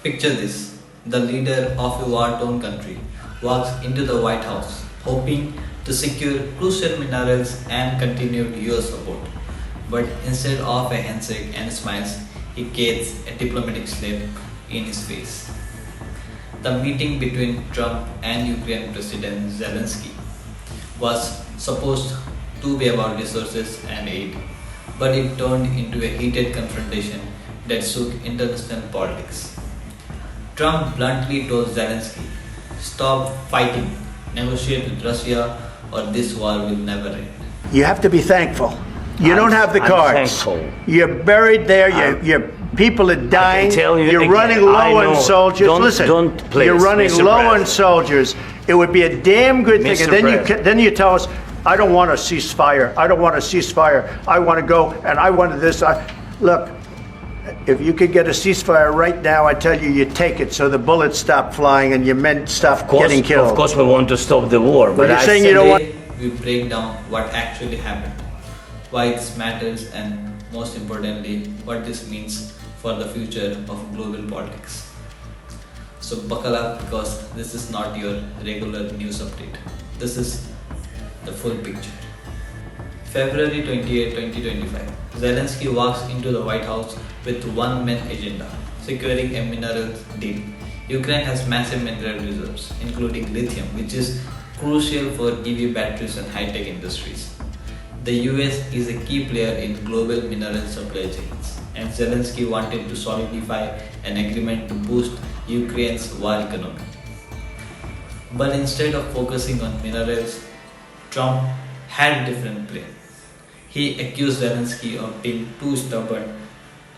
Picture this, the leader of a war-torn country walks into the White House hoping to secure crucial minerals and continued US support. But instead of a handshake and smiles, he gets a diplomatic slap in his face. The meeting between Trump and Ukraine President Zelensky was supposed to be about resources and aid, but it turned into a heated confrontation that shook international politics. Trump bluntly told Zelensky, "Stop fighting, negotiate with Russia, or this war will never end." You have to be thankful. You don't have the I'm cards. thankful. You're buried there. Your people are dying. tell you You're again, running I low on know. soldiers. Listen, Don't please, you're running Mr. low on President. soldiers. It would be a damn good thing. Mr. And then President. then you tell us, "I don't want a ceasefire. I don't want a ceasefire. I want to go and I wanted this." Look, if you could get a ceasefire right now, I tell you, you take it so the bullets stop flying and your men stop getting killed. Of course, we want to stop the war, but you're I saying said you don't want. Today, we break down what actually happened, why this matters, and most importantly, what this means for the future of global politics. So buckle up, because this is not your regular news update. This is the full picture. February 28, 2025. Zelensky walks into the White House with one main agenda: securing a minerals deal. Ukraine has massive mineral reserves, including lithium, which is crucial for EV batteries and high-tech industries. The US is a key player in global mineral supply chains, and Zelensky wanted to solidify an agreement to boost Ukraine's war economy. But instead of focusing on minerals, Trump had a different plan. He accused Zelensky of being too stubborn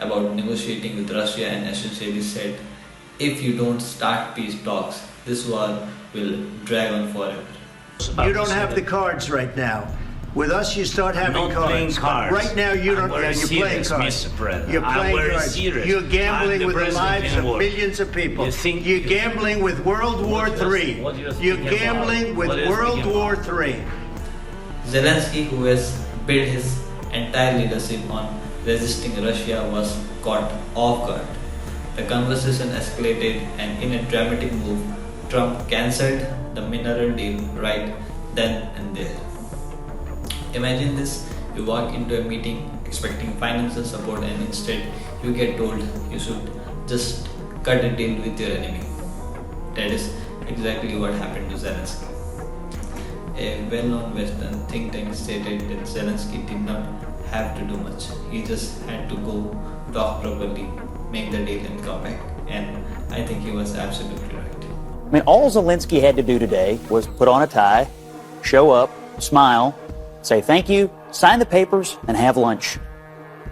about negotiating with Russia and essentially said, "If you don't start peace talks, this war will drag on forever." You don't have the cards right now. With us, you start having Not cards. playing cards. Right now, you don't. I'm very You're playing serious, cards. Mr. President. You're I'm playing very cards. serious. You're gambling I'm the with the president lives in of war. millions of people. You think- You're gambling with World War What III. what you're You're speaking gambling about? with What you're World speaking War about? III. Zelensky, who has built his entire leadership on resisting Russia, was caught off guard. The conversation escalated, and in a dramatic move, Trump cancelled the mineral deal right then and there. Imagine this: you walk into a meeting expecting financial support, and instead you get told you should just cut a deal with your enemy. That is exactly what happened to Zelensky. A well-known Western think tank stated that Zelensky did not have to do much. He just had to go talk properly, make the deal, and come back. And I think he was absolutely right. I mean, all Zelensky had to do today was put on a tie, show up, smile, say thank you, sign the papers, and have lunch.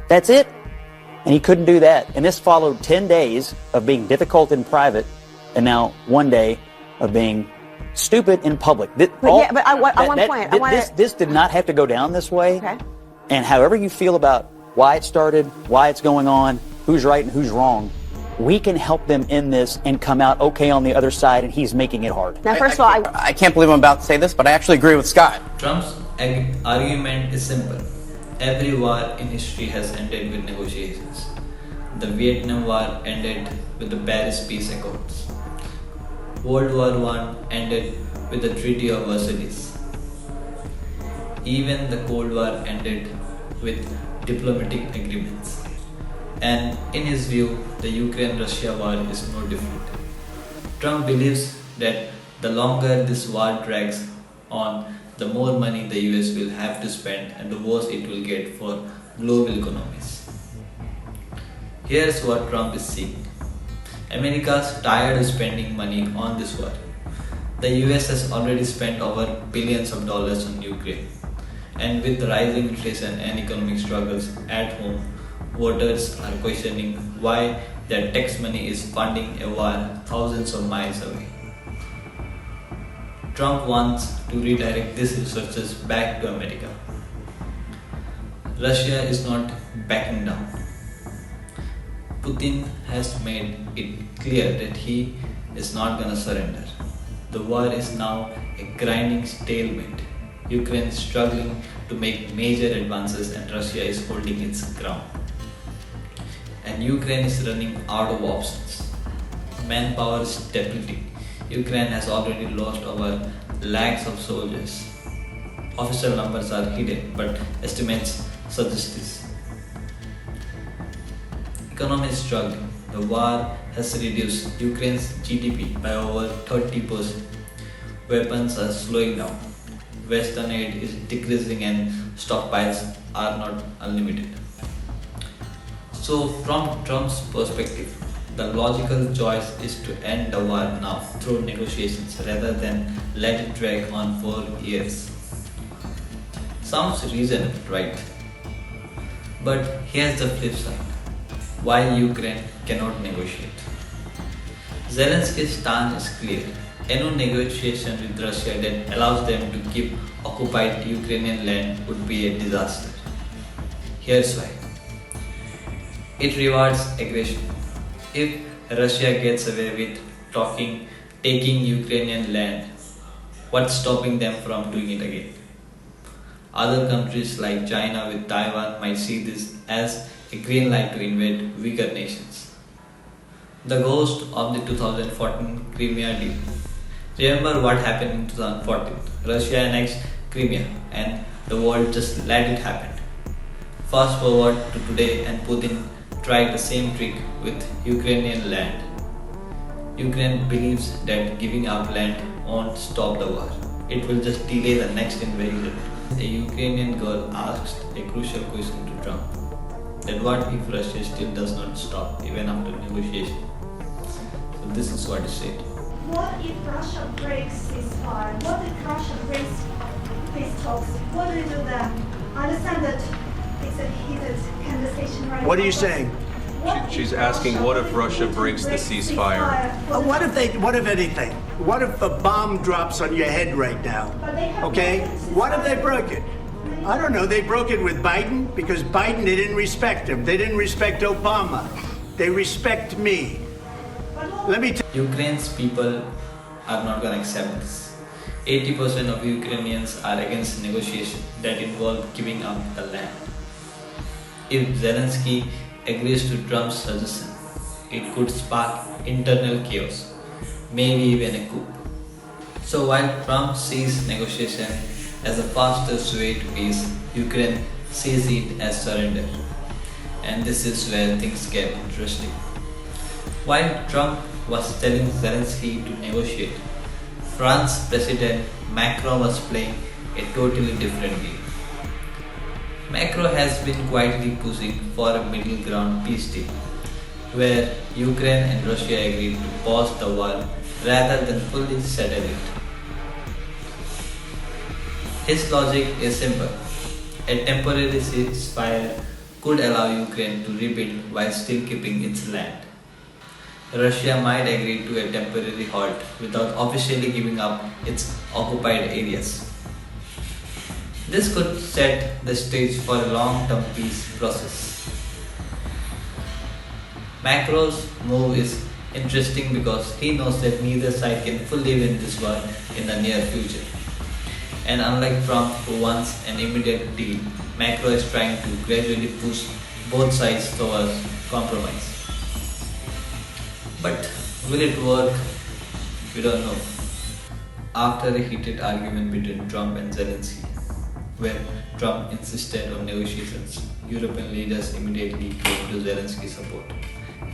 That's it. And he couldn't do that. And this followed 10 days of being difficult in private, and now one day of being stupid in public. This did not have to go down this way. Okay. And however you feel about why it started, why it's going on, who's right and who's wrong, we can help them in this and come out okay on the other side, and he's making it hard. Now, first of all, I can't believe I'm about to say this, but I actually agree with Scott. Trump's argument is simple. Every war in history has ended with negotiations. The Vietnam War ended with the Paris Peace Accords. World War I ended with the Treaty of Versailles. Even the Cold War ended with diplomatic agreements. And in his view, the Ukraine-Russia war is no different. Trump believes that the longer this war drags on, the more money the US will have to spend and the worse it will get for global economies. Here's what Trump is seeing. America's tired of spending money on this war. The US has already spent over billions of dollars on Ukraine. And with the rising inflation and economic struggles at home, voters are questioning why their tax money is funding a war thousands of miles away. Trump wants to redirect these resources back to America. Russia is not backing down. Putin has made it clear that he is not going to surrender. The war is now a grinding stalemate. Ukraine is struggling to make major advances and Russia is holding its ground. And Ukraine is running out of options. manpower is depleting. Ukraine has already lost over lakhs of soldiers. Official numbers are hidden, but estimates suggest this. Economy is struggling. The war has reduced Ukraine's GDP by over 30%. Weapons are slowing down. Western aid is decreasing and stockpiles are not unlimited. So, from Trump's perspective, the logical choice is to end the war now through negotiations rather than let it drag on for years. Sounds reasonable, right? But here's the flip side. Why Ukraine cannot negotiate? Zelensky's stance is clear. Any negotiation with Russia that allows them to keep occupied Ukrainian land would be a disaster. Here's why. It rewards aggression. If Russia gets away with taking Ukrainian land, what's stopping them from doing it again? Other countries like China with Taiwan might see this as a green light to invade weaker nations. The ghost of the 2014 Crimea deal. Remember what happened in 2014? Russia annexed Crimea and the world just let it happen. Fast forward to today and Putin tried the same trick with Ukrainian land. Ukraine believes that giving up land won't stop the war. It will just delay the next invasion. A Ukrainian girl asked a crucial question to Trump. That what if Russia still does not stop even after negotiation? So this is what he said. What if Russia breaks ceasefire? What if Russia breaks peace talks? What do we do then? I understand that it's a heated conversation right now. What are you saying? She's asking, what if Russia breaks the ceasefire? What if anything? What if a bomb drops on your head right now? Okay? What if they broke it? I don't know. They broke it with Biden because Biden, they didn't respect him. They didn't respect Obama. They respect me. Let me tell Ukraine's people are not going to accept this. 80% of Ukrainians are against negotiations that involve giving up the land. If Zelensky agrees to Trump's suggestion, it could spark internal chaos, maybe even a coup. So while Trump sees negotiation as the fastest way to peace, Ukraine sees it as surrender. And this is where things get interesting. While Trump was telling Zelensky to negotiate, France's President Macron was playing a totally different game. Macron has been quietly pushing for a middle ground peace deal, where Ukraine and Russia agreed to pause the war rather than fully settle it. His logic is simple. A temporary ceasefire could allow Ukraine to rebuild while still keeping its land. Russia might agree to a temporary halt without officially giving up its occupied areas. This could set the stage for a long-term peace process. Macron's move is interesting because he knows that neither side can fully win this war in the near future. And unlike Trump, who wants an immediate deal, Macron is trying to gradually push both sides towards compromise. But will it work? We don't know. After a heated argument between Trump and Zelensky, where Trump insisted on negotiations, European leaders immediately came to Zelensky's support,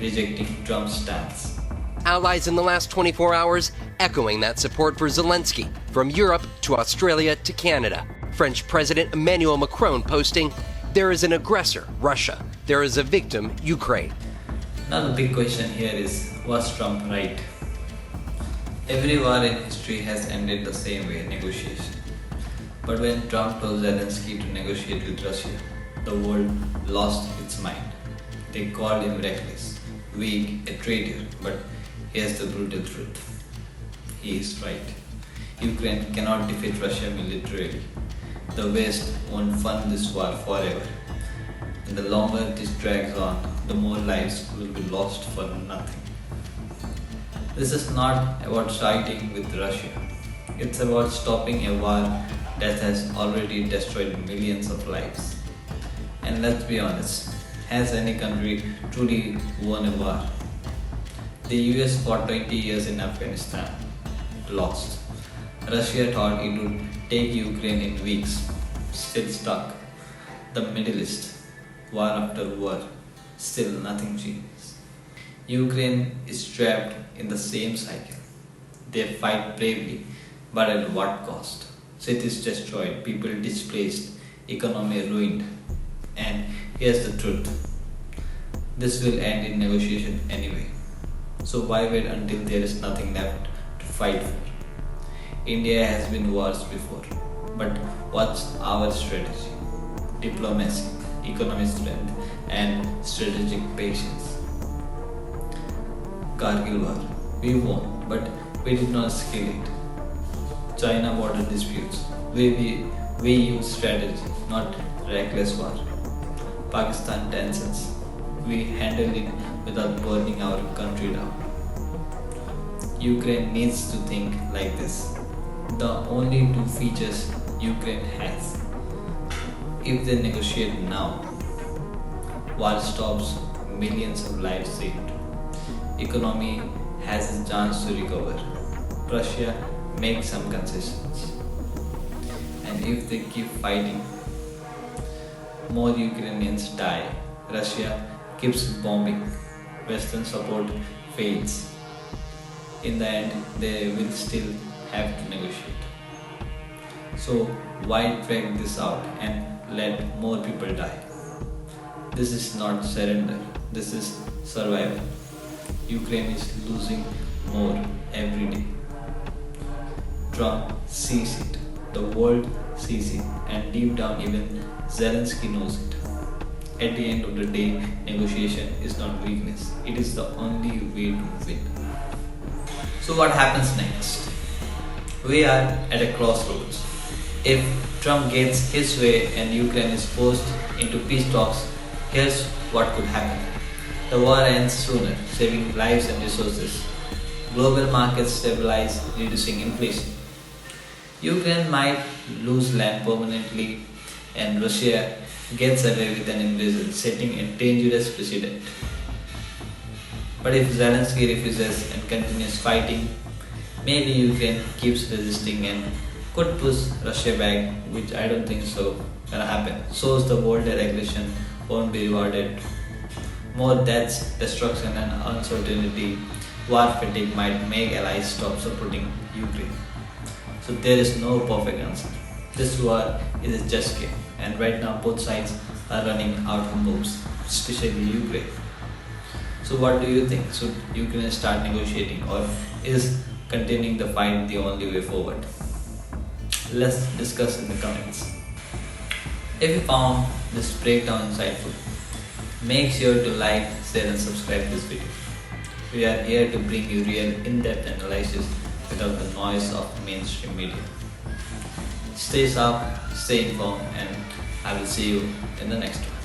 rejecting Trump's stance. Allies in the last 24 hours echoing that support for Zelensky, from Europe to Australia to Canada. French President Emmanuel Macron posting, "There is an aggressor, Russia. There is a victim, Ukraine." Now the big question here is, was Trump right? Every war in history has ended the same way, negotiation. But when Trump told Zelensky to negotiate with Russia, the world lost its mind. They called him reckless, weak, a traitor. But here's the brutal truth. He is right. Ukraine cannot defeat Russia militarily. The West won't fund this war forever. And the longer this drags on, the more lives will be lost for nothing. This is not about siding with Russia. It's about stopping a war that has already destroyed millions of lives. And let's be honest, has any country truly won a war? The US fought 20 years in Afghanistan, lost. Russia thought it would take Ukraine in weeks, still stuck. The Middle East, war after war, still nothing changes. Ukraine is trapped in the same cycle. They fight bravely, but at what cost? Cities destroyed, people displaced, economy ruined. And here's the truth. This will end in negotiation anyway. So why wait until there is nothing left to fight for? India has been wars before. But what's our strategy? Diplomacy, economic strength, and strategic patience. Kargil war. We won, but we did not scale it. China border disputes. We use strategy, not reckless war. Pakistan tensions. We handled it without burning our country down. Ukraine needs to think like this. The only two features Ukraine has. If they negotiate now, war stops, millions of lives saved. Economy has a chance to recover. Russia makes some concessions. And if they keep fighting, more Ukrainians die. Russia keeps bombing. Western support fails. In the end, they will still have to negotiate. So why drag this out and let more people die? This is not surrender. This is survival. Ukraine is losing more every day. Trump sees it. The world sees it. And deep down even Zelenskyy knows it. At the end of the day, negotiation is not weakness. It is the only way to win. So what happens next? We are at a crossroads. If Trump gets his way and Ukraine is forced into peace talks, here's what could happen. The war ends sooner, saving lives and resources. Global markets stabilize, reducing inflation. Ukraine might lose land permanently, and Russia gets away with an invasion, setting a dangerous precedent. But if Zelenskyy refuses and continues fighting, maybe Ukraine keeps resisting and could push Russia back, which I don't think so gonna happen. So the bolder aggression won't be rewarded. More deaths, destruction and uncertainty, war fatigue might make allies stop supporting Ukraine. So there is no perfect answer. This war is a chess game, and right now both sides are running out of moves, especially Ukraine. So what do you think? Should Ukraine start negotiating, or is continuing the fight the only way forward? Let's discuss in the comments. If you found this breakdown insightful, make sure to like, share and subscribe this video. We are here to bring you real in-depth analysis without the noise of mainstream media. Stay sharp, stay informed, and I will see you in the next one.